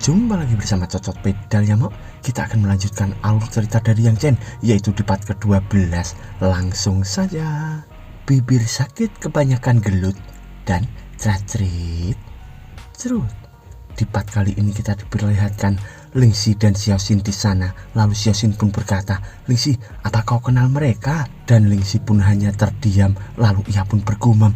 Jumpa lagi bersama Cocot Pedal ya Mok. Kita akan melanjutkan alur cerita dari Yang Chen, yaitu di part ke-12. Langsung saja. Bibir sakit kebanyakan gelut dan cerit cerut. Di part kali ini kita diperlihatkan Lingxi dan Xiaoxin di sana. Lalu Xiaoxin pun berkata, "Lingxi, apa kau kenal mereka?" Dan Lingxi pun hanya terdiam. Lalu ia pun bergumam,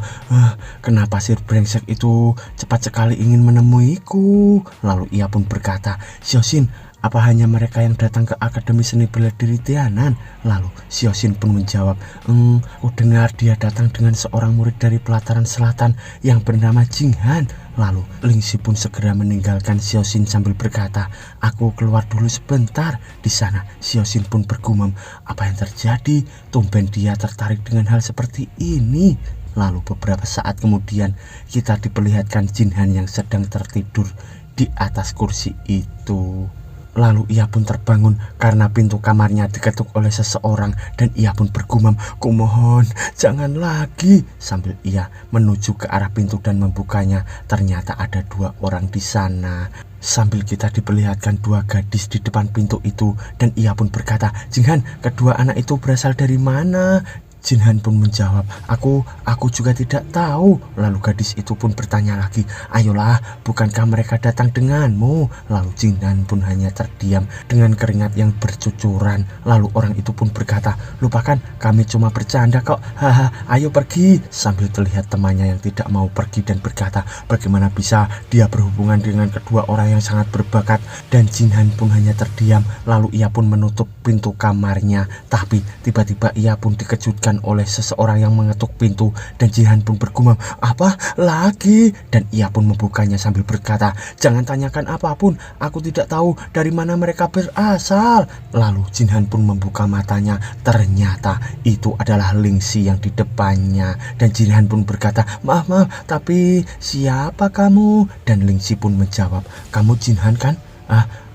kenapa si brengsek itu cepat sekali ingin menemuiku?" Lalu ia pun berkata, "Xiaoxin, apa hanya mereka yang datang ke Akademi Seni Bela Diri Tianan?" Lalu Xiaoxin pun menjawab, "Ku dengar dia datang dengan seorang murid dari pelataran selatan yang bernama Jinghan." Lalu Lingxi pun segera meninggalkan Xiaoxin sambil berkata, "Aku keluar dulu sebentar." Di sana Xiaoxin pun bergumam, apa yang terjadi? Tumben dia tertarik dengan hal seperti ini. Lalu beberapa saat kemudian kita diperlihatkan Jinghan yang sedang tertidur di atas kursi itu. Lalu ia pun terbangun karena pintu kamarnya diketuk oleh seseorang dan ia pun bergumam, "Kumohon, jangan lagi." Sambil ia menuju ke arah pintu dan membukanya, ternyata ada dua orang di sana. Sambil kita diperlihatkan dua gadis di depan pintu itu dan ia pun berkata, "Jinghan, kedua anak itu berasal dari mana?" Jinghan pun menjawab, Aku juga tidak tahu." Lalu gadis itu pun bertanya lagi, "Ayolah, bukankah mereka datang denganmu?" Lalu Jinghan pun hanya terdiam dengan keringat yang bercucuran. Lalu orang itu pun berkata, "Lupakan, kami cuma bercanda kok, haha, ayo pergi." Sambil terlihat temannya yang tidak mau pergi dan berkata, bagaimana bisa dia berhubungan dengan kedua orang yang sangat berbakat. Dan Jinghan pun hanya terdiam. Lalu ia pun menutup pintu kamarnya. Tapi tiba-tiba ia pun dikejutkan oleh seseorang yang mengetuk pintu dan Jinghan pun bergumam, "Apa lagi?" Dan ia pun membukanya sambil berkata, "Jangan tanyakan apapun, aku tidak tahu dari mana mereka berasal." Lalu Jinghan pun membuka matanya, ternyata itu adalah Lingxi yang di depannya. Dan Jinghan pun berkata, maaf, tapi siapa kamu?" Dan Lingxi pun menjawab, "Kamu Jinghan kan?"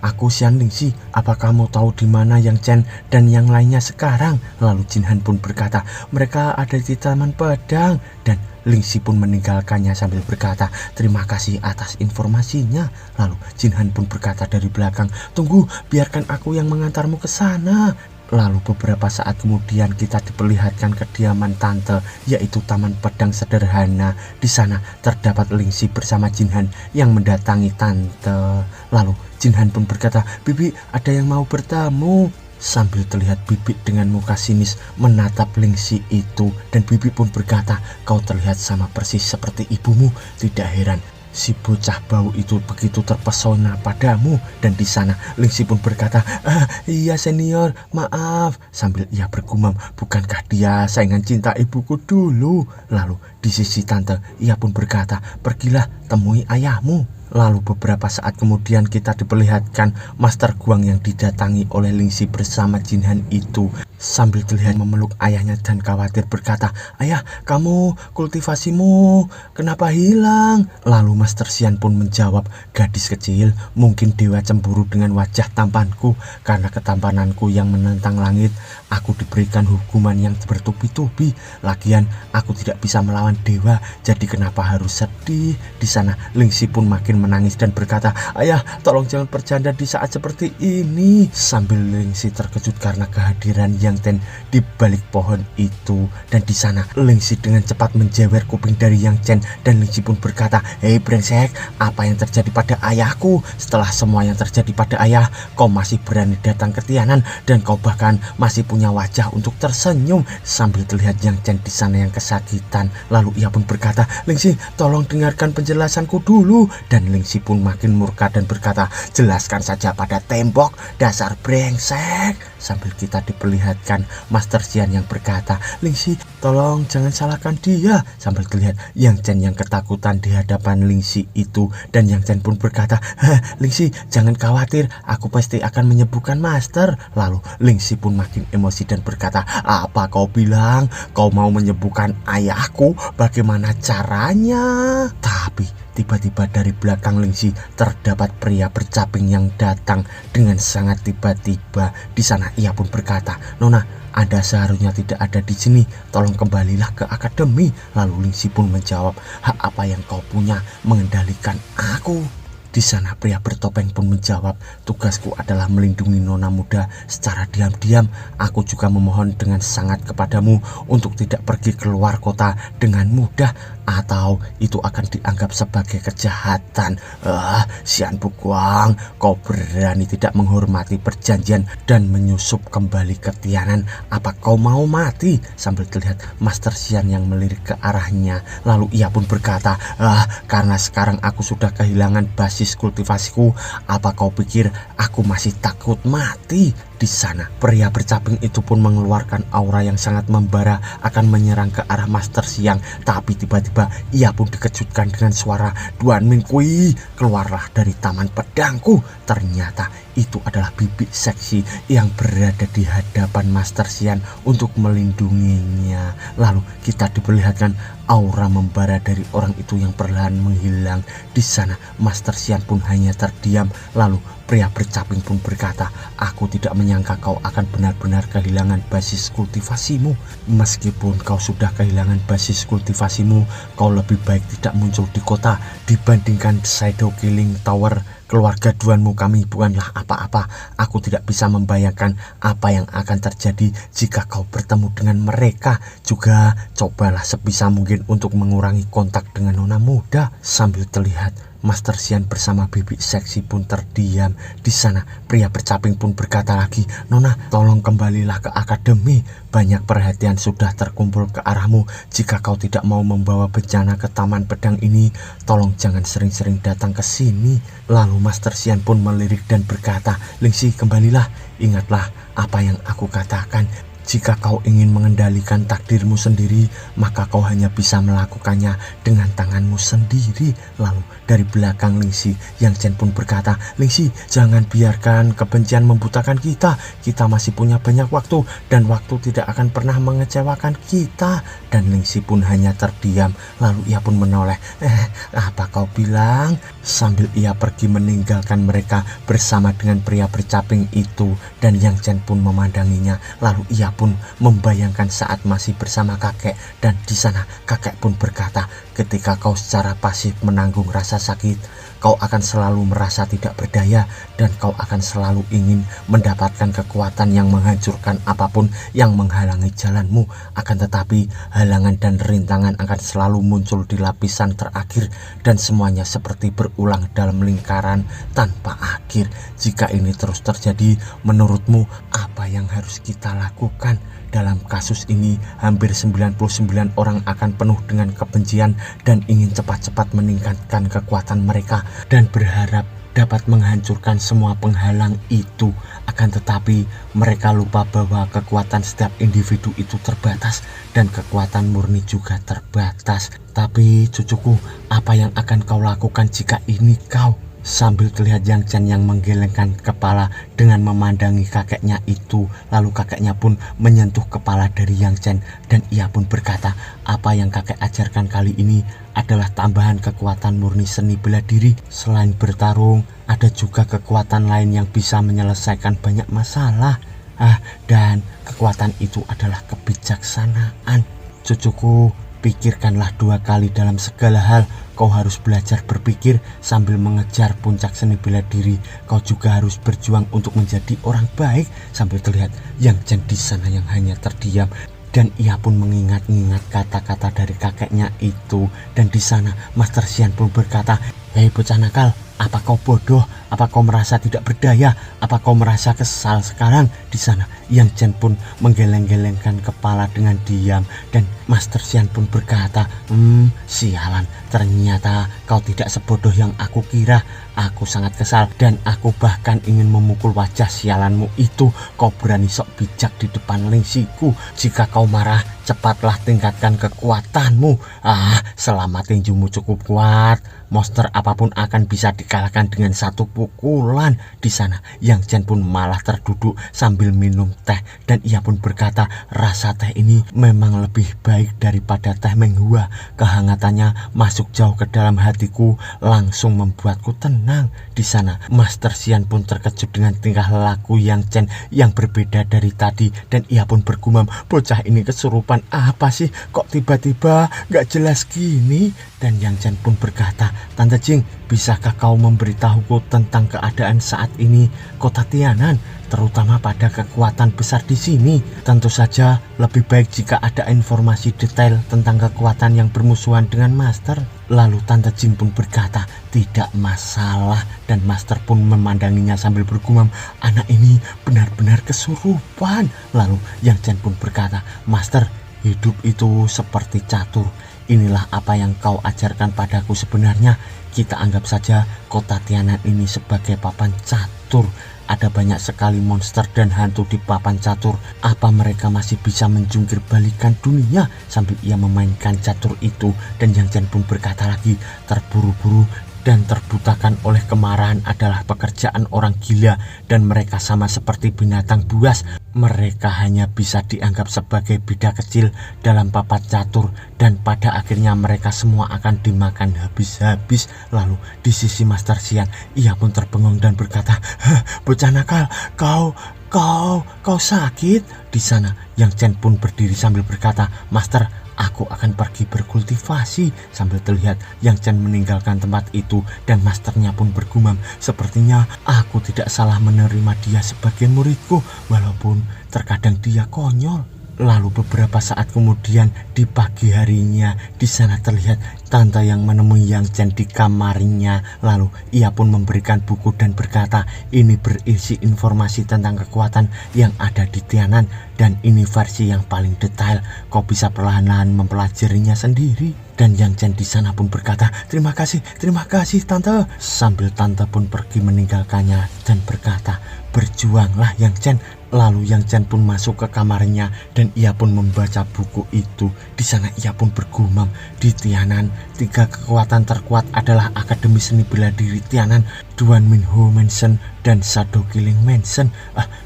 Aku Xian Lingxi, apa kamu tahu di mana Yang Chen dan yang lainnya sekarang?" Lalu Jinghan pun berkata, "Mereka ada di Taman Pedang." Dan Lingxi pun meninggalkannya sambil berkata, "Terima kasih atas informasinya." Lalu Jinghan pun berkata dari belakang, "Tunggu, biarkan aku yang mengantarmu ke sana." Lalu beberapa saat kemudian kita diperlihatkan kediaman tante, yaitu Taman Pedang Sederhana. Di sana terdapat Lingxi bersama Jinghan yang mendatangi tante. Lalu Jinghan pun berkata, "Bibi, ada yang mau bertamu." Sambil terlihat Bibi dengan muka sinis menatap Lingxi itu. Dan Bibi pun berkata, "Kau terlihat sama persis seperti ibumu. Tidak heran si bocah bau itu begitu terpesona padamu." Dan di sana Lingxi pun berkata, "Iya senior, maaf." Sambil ia bergumam, "Bukankah dia saingan cinta ibuku dulu?" Lalu di sisi tante ia pun berkata, "Pergilah temui ayahmu." Lalu beberapa saat kemudian kita diperlihatkan Master Guang yang didatangi oleh Lingxi bersama Jinghan itu. Sambil terlihat memeluk ayahnya dan khawatir berkata, "Ayah, kamu kultivasimu kenapa hilang?" Lalu Master Xian pun menjawab, "Gadis kecil, mungkin dewa cemburu dengan wajah tampanku. Karena ketampananku yang menentang langit, aku diberikan hukuman yang bertubi-tubi. Lagian aku tidak bisa melawan dewa, jadi kenapa harus sedih?" Di sana Lingxi pun makin menangis dan berkata, "Ayah, tolong jangan bercanda di saat seperti ini." Sambil Lingxi terkejut karena kehadiran Yang Chen di balik pohon itu. Dan di sana Lingxi dengan cepat menjewer kuping dari Yang Chen dan Lingxi pun berkata, "Hei brengsek, apa yang terjadi pada ayahku? Setelah semua yang terjadi pada ayah, kau masih berani datang ke Tianan dan kau bahkan masih punya wajah untuk tersenyum." Sambil terlihat Yang Chen di sana yang kesakitan. Lalu ia pun berkata, "Lingxi, tolong dengarkan penjelasanku dulu." Dan Lingxi pun makin murka dan berkata, "Jelaskan saja pada tembok, dasar brengsek." Sambil kita diperlihatkan Master Xian yang berkata, "Lingxi, tolong jangan salahkan dia." Sambil terlihat Yang Chen yang ketakutan di hadapan Lingxi itu. Dan Yang Chen pun berkata, "Lingxi, jangan khawatir, aku pasti akan menyembuhkan Master." Lalu Lingxi pun makin emosi dan berkata, "Apa kau bilang? Kau mau menyembuhkan ayahku? Bagaimana caranya?" Tapi tiba-tiba dari belakang Lingxi terdapat pria bercaping yang datang dengan sangat tiba-tiba. Di sana ia pun berkata, "Nona, Anda seharusnya tidak ada di sini. Tolong kembalilah ke akademi." Lalu Lingxi pun menjawab, "Hak apa yang kau punya mengendalikan aku?" Di sana pria bertopeng pun menjawab, tugasku adalah melindungi nona muda secara diam-diam. Aku juga memohon dengan sangat kepadamu untuk tidak pergi keluar kota dengan mudah, atau itu akan dianggap sebagai kejahatan. Sian Bukwang, kau berani tidak menghormati perjanjian dan menyusup kembali ke Tianan. Apa kau mau mati? Sambil terlihat Master Xian yang melirik ke arahnya. Lalu ia pun berkata, karena sekarang aku sudah kehilangan basis kultivasiku, apa kau pikir aku masih takut mati? Di sana pria bercaping itu pun mengeluarkan aura yang sangat membara akan menyerang ke arah Master Xiang, tapi tiba-tiba ia pun dikejutkan dengan suara Duan Mingkui, keluarlah dari taman pedangku. Ternyata itu adalah bibi seksi yang berada di hadapan Master Xian untuk melindunginya. Lalu kita diperlihatkan aura membara dari orang itu yang perlahan menghilang. Di sana Master Xian pun hanya terdiam. Lalu pria bercaping pun berkata, aku tidak menyangka kau akan benar-benar kehilangan basis kultivasimu. Meskipun kau sudah kehilangan basis kultivasimu, kau lebih baik tidak muncul di kota dibandingkan Shadow Killing Tower. Keluarga Duanmu kami bukanlah apa-apa. Aku tidak bisa membayangkan apa yang akan terjadi jika kau bertemu dengan mereka. Juga cobalah sebisa mungkin untuk mengurangi kontak dengan nona muda. Sambil terlihat Master Xian bersama bibi seksi pun terdiam. Di sana pria bercaping pun berkata lagi, nona, tolong kembalilah ke akademi. Banyak perhatian sudah terkumpul ke arahmu. Jika kau tidak mau membawa bencana ke taman pedang ini, tolong jangan sering-sering datang ke sini. Lalu Master Xian pun melirik dan berkata, Lingxi, kembalilah. Ingatlah apa yang aku katakan. Jika kau ingin mengendalikan takdirmu sendiri, maka kau hanya bisa melakukannya dengan tanganmu sendiri. Lalu dari belakang Lingxi, Yang Chen pun berkata, Lingxi, jangan biarkan kebencian membutakan kita. Kita masih punya banyak waktu, dan waktu tidak akan pernah mengecewakan kita. Dan Lingxi pun hanya terdiam. Lalu ia pun menoleh, apa kau bilang? Sambil ia pergi meninggalkan mereka bersama dengan pria bercaping itu. Dan Yang Chen pun memandanginya. Lalu ia pun membayangkan saat masih bersama kakek, dan di sana kakek pun berkata, ketika kau secara pasif menanggung rasa sakit, kau akan selalu merasa tidak berdaya, dan kau akan selalu ingin mendapatkan kekuatan yang menghancurkan apapun yang menghalangi jalanmu. Akan tetapi halangan dan rintangan akan selalu muncul di lapisan terakhir, dan semuanya seperti berulang dalam lingkaran tanpa akhir. Jika ini terus terjadi, menurutmu apa yang harus kita lakukan? Dalam kasus ini, hampir 99 orang akan penuh dengan kebencian dan ingin cepat-cepat meningkatkan kekuatan mereka dan berharap dapat menghancurkan semua penghalang itu. Akan tetapi mereka lupa bahwa kekuatan setiap individu itu terbatas dan kekuatan murni juga terbatas. Tapi cucuku, apa yang akan kau lakukan jika ini kau? Sambil terlihat Yang Chen yang menggelengkan kepala dengan memandangi kakeknya itu. Lalu kakeknya pun menyentuh kepala dari Yang Chen, dan ia pun berkata, apa yang kakek ajarkan kali ini adalah tambahan kekuatan murni seni bela diri. Selain bertarung, ada juga kekuatan lain yang bisa menyelesaikan banyak masalah. Dan kekuatan itu adalah kebijaksanaan. Cucuku, pikirkanlah 2 kali dalam segala hal. Kau harus belajar berpikir sambil mengejar puncak seni bela diri. Kau juga harus berjuang untuk menjadi orang baik. Sambil terlihat Yang Chen di sana yang hanya terdiam, dan ia pun mengingat-ingat kata-kata dari kakeknya itu. Dan di sana Master Xian pun berkata, hei bocah nakal, apa kau bodoh? Apa kau merasa tidak berdaya? Apa kau merasa kesal sekarang? Di sana Yang Chen pun menggeleng-gelengkan kepala dengan diam, dan Master Xian pun berkata, sialan, ternyata kau tidak sebodoh yang aku kira. Aku sangat kesal, dan aku bahkan ingin memukul wajah sialanmu itu. Kau berani sok bijak di depan Lingxiku. Jika kau marah, cepatlah tingkatkan kekuatanmu. Selama tinjumu cukup kuat, monster apapun akan bisa dikalahkan dengan satu pukulan. Di sana Yang Chen pun malah terduduk sambil minum teh, dan ia pun berkata, rasa teh ini memang lebih baik daripada teh menghua. Kehangatannya masuk jauh ke dalam hatiku, langsung membuatku tenang. Di sana Master Xian pun terkejut dengan tingkah laku Yang Chen yang berbeda dari tadi, dan ia pun bergumam, bocah ini kesurupan kesiapan apa sih? Kok tiba-tiba gak jelas gini? Dan Yang Chen pun berkata, Tante Jing, bisakah kau memberitahuku tentang keadaan saat ini kota Tianan, terutama pada kekuatan besar di sini? Tentu saja lebih baik jika ada informasi detail tentang kekuatan yang bermusuhan dengan Master. Lalu Tante Jing pun berkata, tidak masalah, dan Master pun memandanginya sambil bergumam, anak ini benar-benar kesurupan. Lalu Yang Chen pun berkata, Master, hidup itu seperti catur. Inilah apa yang kau ajarkan padaku sebenarnya. Kita anggap saja kota Tianan ini sebagai papan catur. Ada banyak sekali monster dan hantu di papan catur. Apa mereka masih bisa menjungkir balikan dunia? Sambil ia memainkan catur itu. Dan Yang Chen pun berkata lagi, terburu-buru dan terbutakan oleh kemarahan adalah pekerjaan orang gila, dan mereka sama seperti binatang buas. Mereka hanya bisa dianggap sebagai bida kecil dalam papan catur, dan pada akhirnya mereka semua akan dimakan habis-habis. Lalu di sisi Master Xian, ia pun terbengong dan berkata, bocah nakal, kau sakit? Di sana Yang Chen pun berdiri sambil berkata, Master, aku akan pergi berkultivasi. Sambil terlihat Yang Chen meninggalkan tempat itu, dan masternya pun bergumam, sepertinya aku tidak salah menerima dia sebagai muridku, walaupun terkadang dia konyol. Lalu beberapa saat kemudian di pagi harinya, di sana terlihat tante yang menemui Yang Chen di kamarnya. Lalu ia pun memberikan buku dan berkata, ini berisi informasi tentang kekuatan yang ada di Tianan, dan ini versi yang paling detail. Kau bisa perlahan-lahan mempelajarinya sendiri. Dan Yang Chen di sana pun berkata, terima kasih tante. Sambil tante pun pergi meninggalkannya dan berkata, berjuanglah Yang Chen. Lalu Yang Chen pun masuk ke kamarnya dan ia pun membaca buku itu. Di sana ia pun bergumam, di Tianan 3 kekuatan terkuat adalah Akademi Seni Bela Diri Tianan, Duan Minho Mansion, dan Shadow Killing Mansion.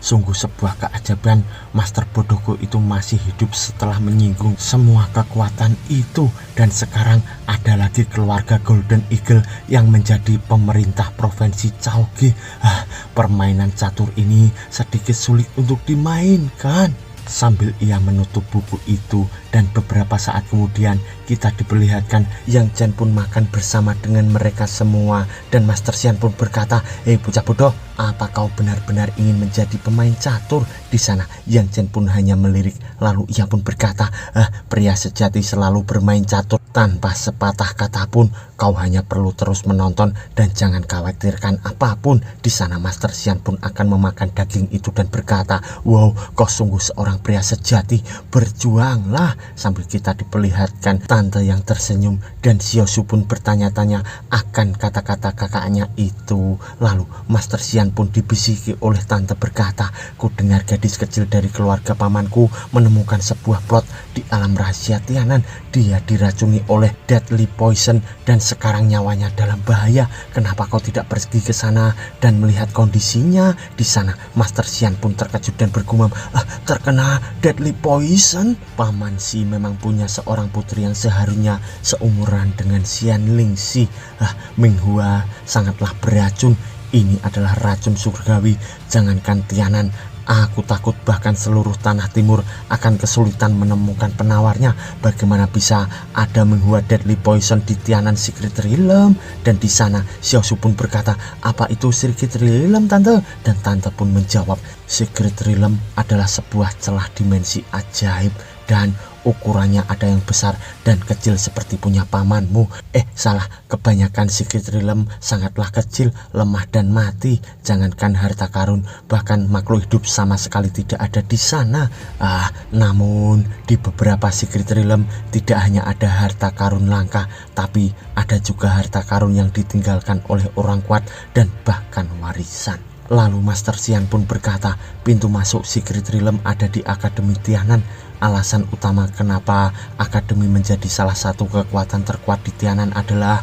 Sungguh sebuah keajaban, Master bodohku itu masih hidup setelah menyinggung semua kekuatan itu. Dan sekarang ada lagi keluarga Golden Eagle yang menjadi pemerintah provinsi Chaogi. Permainan catur ini sedikit sulit untuk dimainkan. Sambil ia menutup buku itu, dan beberapa saat kemudian kita diperlihatkan Yang Chen pun makan bersama dengan mereka semua. Dan Master Xian pun berkata, hei bocah bodoh, apa kau benar-benar ingin menjadi pemain catur? Di sana Yang Chen pun hanya melirik. Lalu ia pun berkata, pria sejati selalu bermain catur tanpa sepatah kata pun. Kau hanya perlu terus menonton dan jangan khawatirkan apapun. Di sana Master Xian pun akan memakan daging itu dan berkata, wow, kau sungguh seorang pria sejati, berjuanglah. Sambil kita diperlihatkan tante yang tersenyum, dan Xiaosu pun bertanya-tanya akan kata-kata kakaknya itu. Lalu Master Xian pun dibisiki oleh tante berkata, ku dengar gadis kecil dari keluarga pamanku menemukan sebuah plot di alam rahasia Tianan. Dia diracuni oleh deadly poison dan sekarang nyawanya dalam bahaya. Kenapa kau tidak pergi ke sana dan melihat kondisinya? Di sana Master Xian pun terkejut dan bergumam, terkena deadly poison? Paman Si memang punya seorang putri yang seharusnya seumuran dengan Xian Lingxi. Minghua sangatlah beracun. Ini adalah racun surgawi. Jangankan Tianan, aku takut bahkan seluruh tanah timur akan kesulitan menemukan penawarnya. Bagaimana bisa ada Minghua deadly poison di Tianan Secret Realm? Dan di sana Xiaosu pun berkata, apa itu Secret Realm tante? Dan tante pun menjawab, Secret Realm adalah sebuah celah dimensi ajaib, dan ukurannya ada yang besar dan kecil seperti punya pamanmu. Salah, kebanyakan Secret Realm sangatlah kecil, lemah dan mati. Jangankan harta karun, bahkan makhluk hidup sama sekali tidak ada di sana. Namun di beberapa Secret Realm tidak hanya ada harta karun langka, tapi ada juga harta karun yang ditinggalkan oleh orang kuat dan bahkan warisan. Lalu Master Xian pun berkata, pintu masuk Secret Realm ada di Akademi Tianan. Alasan utama kenapa Akademi menjadi salah satu kekuatan terkuat di Tianan adalah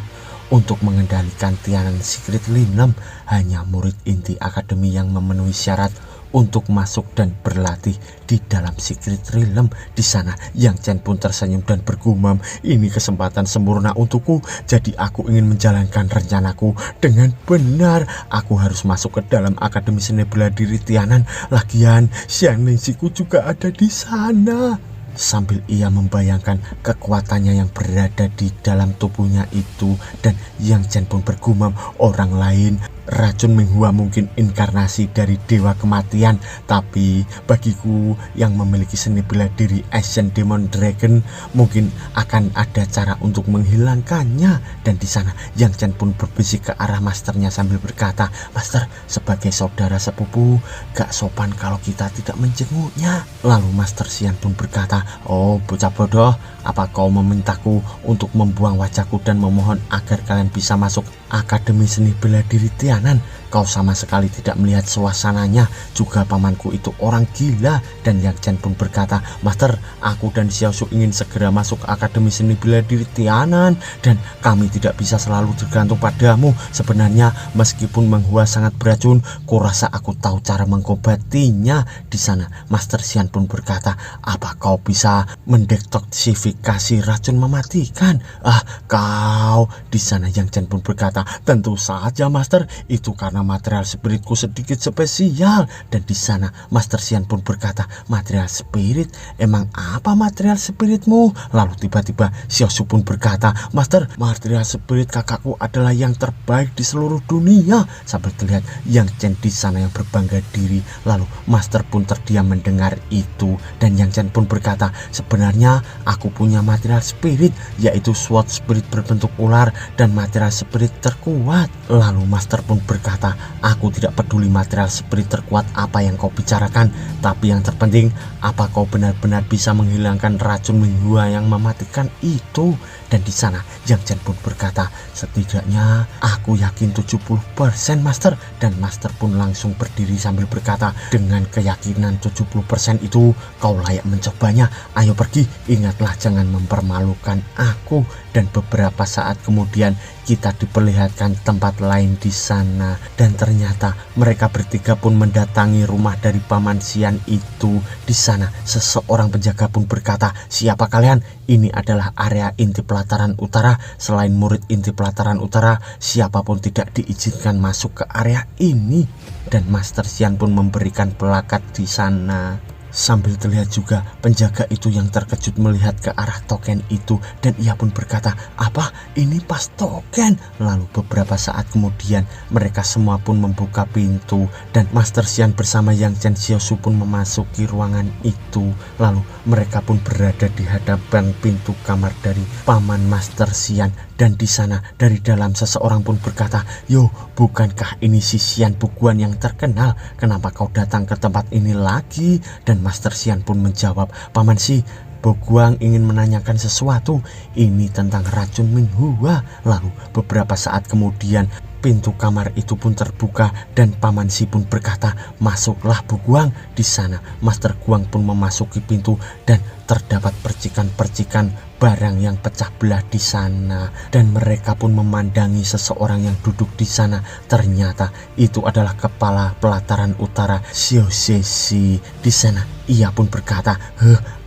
untuk mengendalikan Tianan Secret Realm. Hanya murid inti Akademi yang memenuhi syarat untuk masuk dan berlatih di dalam Secret Realm. Di sana Yang Chen pun tersenyum dan bergumam, ini kesempatan sempurna untukku. Jadi aku ingin menjalankan rencanaku dengan benar. Aku harus masuk ke dalam Akademi Seni Bela Diri Tianan. Lagian Xian Lingxiku juga ada di sana. sambil ia membayangkan kekuatannya yang berada di dalam tubuhnya itu. Dan Yang Chen pun bergumam, orang lain racun Menghua mungkin inkarnasi dari dewa kematian, tapi bagiku yang memiliki seni bela diri Asian Demon Dragon mungkin akan ada cara untuk menghilangkannya. Dan di sana Yang Chen pun berbisik ke arah masternya sambil berkata, "Master, sebagai saudara sepupu gak sopan kalau kita tidak menjenguknya." Lalu Master Xian pun berkata, "Oh bocah bodoh, apa kau memintaku untuk membuang wajahku dan memohon agar kalian bisa masuk Akademi Seni Bela Diri Tianan? Kau sama sekali tidak melihat suasananya. Juga pamanku itu orang gila." Dan Yang Chen pun berkata, "Master, aku dan Xiaoshu ingin segera masuk Akademi Seni Bela Diri Tianan, dan kami tidak bisa selalu tergantung padamu. Sebenarnya meskipun Menghua sangat beracun, kurasa aku tahu cara mengobatinya." Di sana Master Xian pun berkata, "Apa kau bisa mendetoksifikasi racun mematikan?" "Ah, kau." Di sana Yang Chen pun berkata, "Tentu saja Master, itu karena material spiritku sedikit spesial." Dan di sana Master Xian pun berkata, "Material spirit? Emang apa material spiritmu?" Lalu tiba-tiba Xiaoshu pun berkata, "Master, material spirit kakakku adalah yang terbaik di seluruh dunia." Sambil terlihat Yang Chen di sana yang berbangga diri. Lalu Master pun terdiam mendengar itu. Dan Yang Chen pun berkata, "Sebenarnya aku punya material spirit, yaitu sword spirit berbentuk ular dan material spirit terkuat." Lalu Master pun berkata, "Aku tidak peduli material spirit terkuat apa yang kau bicarakan, tapi yang terpenting, apa kau benar-benar bisa menghilangkan racun Menghua yang mematikan itu?" Dan di sana Yang Chen pun berkata, "Setidaknya aku yakin 70% Master." Dan Master pun langsung berdiri sambil berkata, "Dengan keyakinan 70% itu kau layak mencobanya. Ayo pergi, ingatlah jangan mempermalukan aku." Dan beberapa saat kemudian kita diperlihatkan tempat lain di sana, dan ternyata mereka bertiga pun mendatangi rumah dari Paman Xian itu. Di sana seseorang penjaga pun berkata, "Siapa kalian? Ini adalah area inti pelataran utara. Selain murid inti pelataran utara, siapapun tidak diizinkan masuk ke area ini." Dan Master Xian pun memberikan pelakat di sana. Sambil terlihat juga penjaga itu yang terkejut melihat ke arah token itu, dan ia pun berkata, "Apa? Ini pas token?" Lalu beberapa saat kemudian mereka semua pun membuka pintu, dan Master Xian bersama Yang Chen Xiaoshu pun memasuki ruangan itu. Lalu mereka pun berada di hadapan pintu kamar dari Paman Master Xian. Dan di sana dari dalam seseorang pun berkata, "Yo, bukankah ini si Xian Buguan yang terkenal? Kenapa kau datang ke tempat ini lagi?" Dan Master Xian pun menjawab, "Paman Si, Boguang ingin menanyakan sesuatu. Ini tentang racun Menghua." Lalu beberapa saat kemudian pintu kamar itu pun terbuka, dan Paman Si pun berkata, "Masuklah Boguang." Di sana Master Guang pun memasuki pintu, dan terdapat percikan-percikan barang yang pecah belah di sana, dan mereka pun memandangi seseorang yang duduk di sana. Ternyata itu adalah kepala pelataran utara Xiao Zexi. Di sana ia pun berkata,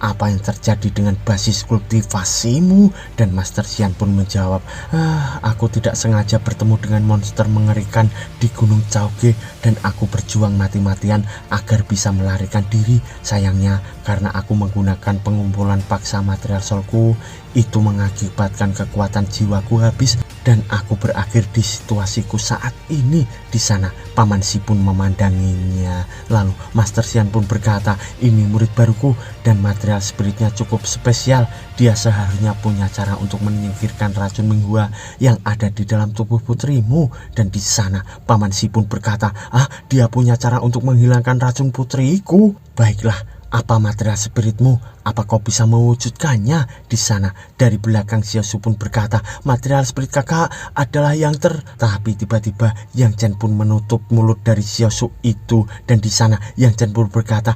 apa yang terjadi dengan basis kultivasimu?" Dan Master Xian pun menjawab, "Aku tidak sengaja bertemu dengan monster mengerikan di Gunung Caoge, dan aku berjuang mati-matian agar bisa melarikan diri. Sayangnya karena aku menggunakan pengumpulan paksa material soulku, itu mengakibatkan kekuatan jiwaku habis, dan aku berakhir di situasiku saat ini." Di sana Paman Si pun memandanginya. Lalu Master Xian pun berkata, "Ini murid baruku, dan material spiritnya cukup spesial. Dia seharusnya punya cara untuk menyingkirkan racun Menghua yang ada di dalam tubuh putrimu." Dan di sana Paman Si pun berkata, "Dia punya cara untuk menghilangkan racun putriku. Baiklah, apa material spiritmu? Apa kau bisa mewujudkannya?" Di sana dari belakang Xiaoshu pun berkata, "Material spirit kakak adalah yang Tapi tiba-tiba Yang Chen pun menutup mulut dari Xiaoshu itu, dan di sana Yang Chen pun berkata,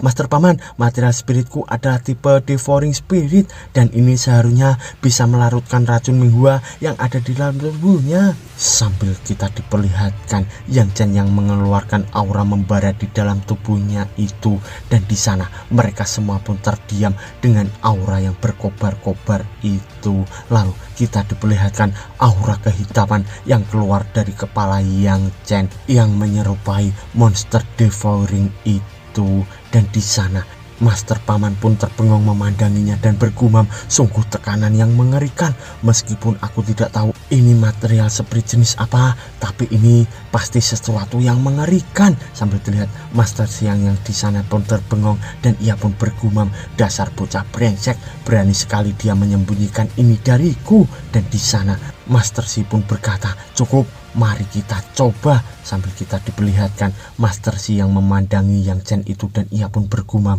"Master Paman, material spiritku adalah tipe devouring spirit, dan ini seharusnya bisa melarutkan racun Menghua yang ada di dalam tubuhnya." Sambil kita diperlihatkan Yang Chen yang mengeluarkan aura membara di dalam tubuhnya itu, dan di sana mereka semua pun terdiam dengan aura yang berkobar-kobar itu. Lalu kita diperlihatkan aura kehitaman yang keluar dari kepala Yang Chen yang menyerupai monster devouring itu. Dan di sana Master Paman pun terbengong memandanginya dan bergumam, sungguh tekanan yang mengerikan. Meskipun aku tidak tahu ini material seperti jenis apa, tapi ini pasti sesuatu yang mengerikan. Sambil terlihat Master Xiang yang di sana pun terbengong dan ia pun bergumam, dasar bocah brengsek, berani sekali dia menyembunyikan ini dariku. Dan di sana Master Xi pun berkata, cukup, mari kita coba. Sambil kita diperlihatkan Master Xi yang memandangi Yang Chen itu dan ia pun bergumam,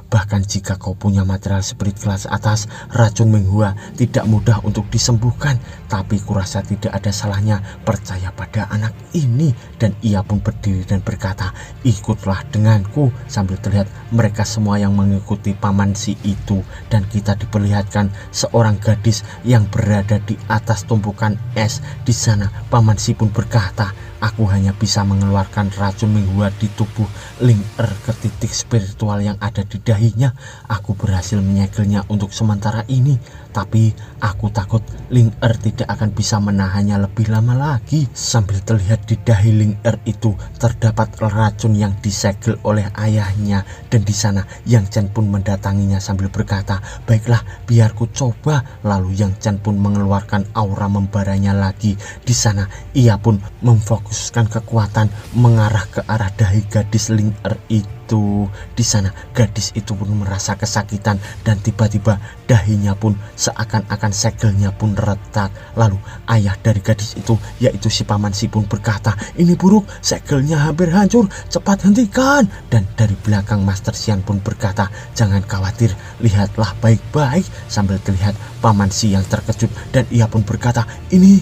bahkan jika kau punya material spirit kelas atas, racun Menghua tidak mudah untuk disembuhkan. Tapi kurasa tidak ada salahnya percaya pada anak ini. Dan ia pun berdiri dan berkata, ikutlah denganku. Sambil terlihat mereka semua yang mengikuti Paman Xi itu. Dan kita diperlihatkan seorang gadis yang berada di atas tumpukan es. Di sana Paman Xi pun berkata, aku hanya bisa mengeluarkan racun Menghua di tubuh Ling Er ke titik spiritual yang ada di dahinya. Aku berhasil menyegelnya untuk sementara ini, tapi aku takut Ling Er tidak akan bisa menahannya lebih lama lagi. Sambil terlihat di dahi Ling Er itu terdapat racun yang disegel oleh ayahnya. Dan di sana Yang Chen pun mendatanginya sambil berkata, baiklah, biar ku coba. Lalu Yang Chen pun mengeluarkan aura membaranya lagi. Di sana ia pun memfokuskan kekuatan mengarah ke arah dahi gadis Ling Er itu. Di sana gadis itu pun merasa kesakitan dan tiba-tiba dahinya pun seakan-akan segelnya pun retak. Lalu ayah dari gadis itu, yaitu si Paman Xi pun berkata, ini buruk, segelnya hampir hancur, cepat hentikan. Dan dari belakang Master Xian pun berkata, jangan khawatir, lihatlah baik-baik. Sambil terlihat Paman Xi yang terkejut dan ia pun berkata, ini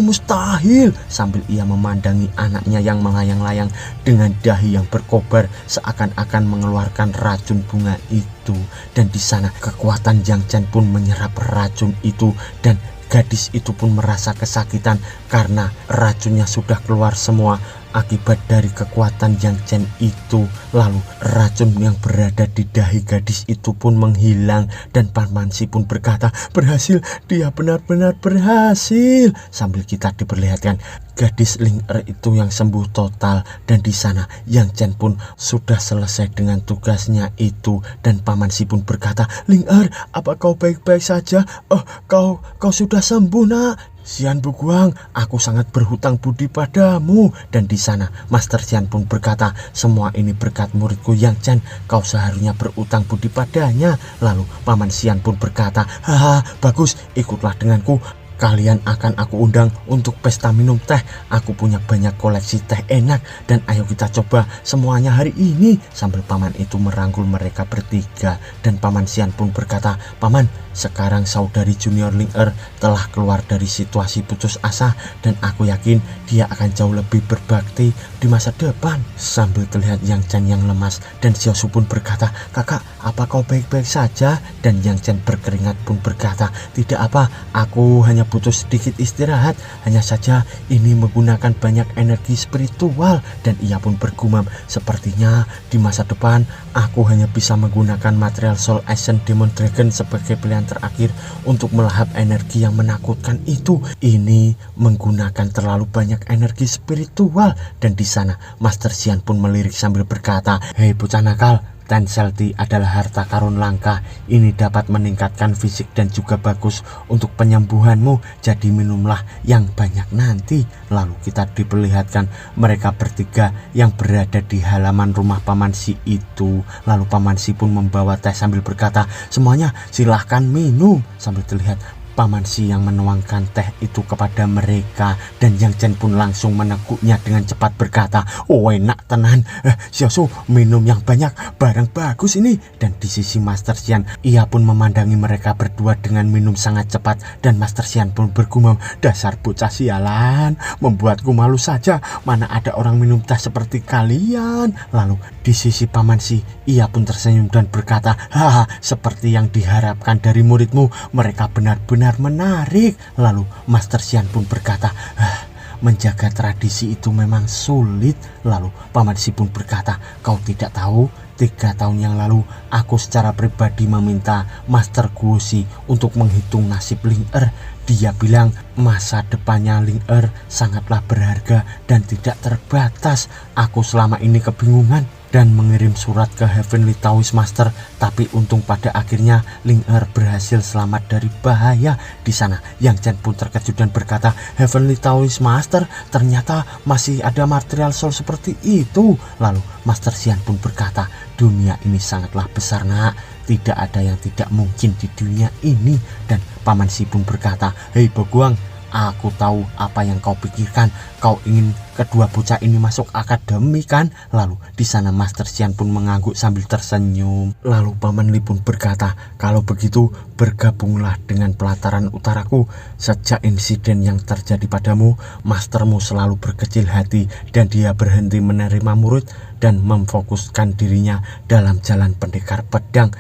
mustahil. Sambil ia memandangi anaknya yang melayang-layang dengan dahi yang berkobar seakan-akan mengeluarkan racun bunga itu. Dan di sana kekuatan Yang Chen pun menyerap racun itu dan gadis itu pun merasa kesakitan karena racunnya sudah keluar semua akibat dari kekuatan Yang Chen itu. Lalu racun yang berada di dahi gadis itu pun menghilang dan Paman Xi pun berkata, berhasil, dia benar-benar berhasil. Sambil kita diperlihatkan gadis Ling Er itu yang sembuh total. Dan di sana Yang Chen pun sudah selesai dengan tugasnya itu. Dan Paman Xi pun berkata, Ling Er, apa kau baik-baik saja? Oh, kau sudah sembuh, nak. Xian Buguang, aku sangat berhutang budi padamu. Dan di sana Master Xian pun berkata, semua ini berkat muridku Yang Chen, kau seharusnya berutang budi padanya. Lalu Paman Xian pun berkata, haha, bagus, ikutlah denganku. Kalian akan aku undang untuk pesta minum teh. Aku punya banyak koleksi teh enak dan ayo kita coba semuanya hari ini. Sambil paman itu merangkul mereka bertiga dan Paman Xian pun berkata, Paman, sekarang saudari junior Ling Er telah keluar dari situasi putus asa dan aku yakin dia akan jauh lebih berbakti di masa depan. Sambil terlihat Yang Chen yang lemas dan Xiaosu pun berkata, kakak, apa kau baik-baik saja? Dan Yang Chen berkeringat pun berkata, tidak apa, aku hanya butuh sedikit istirahat. Hanya saja ini menggunakan banyak energi spiritual. Dan ia pun bergumam, sepertinya di masa depan aku hanya bisa menggunakan material Soul Ascent Demon Dragon sebagai pilihan terakhir untuk melahap energi yang menakutkan itu. Ini menggunakan terlalu banyak energi spiritual. Dan di sana Master Xian pun melirik sambil berkata, hei bocah nakal, Tenselti adalah harta karun langka. Ini dapat meningkatkan fisik dan juga bagus untuk penyembuhanmu. Jadi minumlah yang banyak nanti. Lalu kita diperlihatkan mereka bertiga yang berada di halaman rumah Paman Xi itu. Lalu Paman Xi pun membawa teh sambil berkata, semuanya silahkan minum. Sambil terlihat Paman Xi yang menuangkan teh itu kepada mereka dan Yang Chen pun langsung meneguknya dengan cepat berkata, oh enak tenan, Xiaosu minum yang banyak, barang bagus ini. Dan di sisi Master Xian, ia pun memandangi mereka berdua dengan minum sangat cepat dan Master Xian pun bergumam, dasar bocah sialan, membuatku malu saja, mana ada orang minum teh seperti kalian. Lalu di sisi Paman Xi, ia pun tersenyum dan berkata, haha, seperti yang diharapkan dari muridmu, mereka benar-benar menarik. Lalu Master Xian pun berkata, menjaga tradisi itu memang sulit. Lalu Paman Xi pun berkata, kau tidak tahu, 3 tahun yang lalu aku secara pribadi meminta Master Guoxi untuk menghitung nasib Ling Er. Dia bilang masa depannya Ling Er sangatlah berharga dan tidak terbatas. Aku selama ini kebingungan dan mengirim surat ke Heavenly Taoist Master. Tapi untung pada akhirnya Ling Er berhasil selamat dari bahaya di sana. Yang Chen pun terkejut dan berkata, Heavenly Taoist Master, ternyata masih ada material soul seperti itu. Lalu Master Xian pun berkata, dunia ini sangatlah besar nak, tidak ada yang tidak mungkin di dunia ini. Dan Paman Si pun berkata, hei Boguang, aku tahu apa yang kau pikirkan. Kau ingin kedua bocah ini masuk akademi kan? Lalu di sana Master Xian pun mengangguk sambil tersenyum. Lalu Paman Li pun berkata, kalau begitu bergabunglah dengan pelataran utaraku. Sejak insiden yang terjadi padamu, mastermu selalu berkecil hati dan dia berhenti menerima murid dan memfokuskan dirinya dalam jalan pendekar pedang.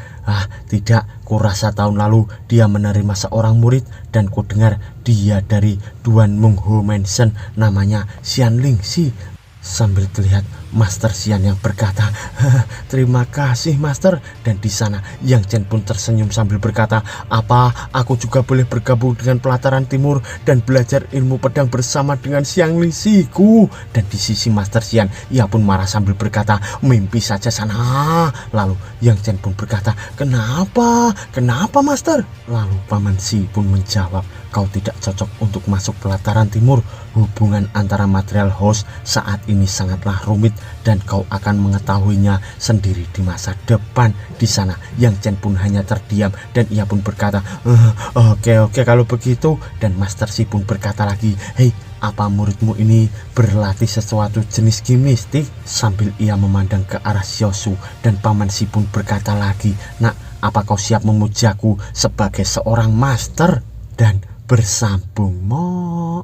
Tidak, kurasa tahun lalu dia menerima seorang murid dan kudengar dia dari Duan Mung Ho Mansion, namanya Xian Ling Si. Sambil terlihat Master Xian yang berkata, terima kasih Master. Dan di sana Yang Chen pun tersenyum sambil berkata, apa aku juga boleh bergabung dengan pelataran timur dan belajar ilmu pedang bersama dengan Xian Ling Si ku? Dan di sisi Master Xian, ia pun marah sambil berkata, mimpi saja sana. Lalu Yang Chen pun berkata, kenapa Master? Lalu Paman Si pun menjawab, kau tidak cocok untuk masuk pelataran timur. Hubungan antara material host saat ini sangatlah rumit dan kau akan mengetahuinya sendiri di masa depan. Di sana Yang Chen pun hanya terdiam dan ia pun berkata, oke kalau begitu. Dan Master Si pun berkata lagi, hei, apa muridmu ini berlatih sesuatu jenis ki mistik? Sambil ia memandang ke arah Xiaosu. Dan Paman Si pun berkata lagi, nak, apa kau siap memujaku sebagai seorang master? Dan bersambung mo.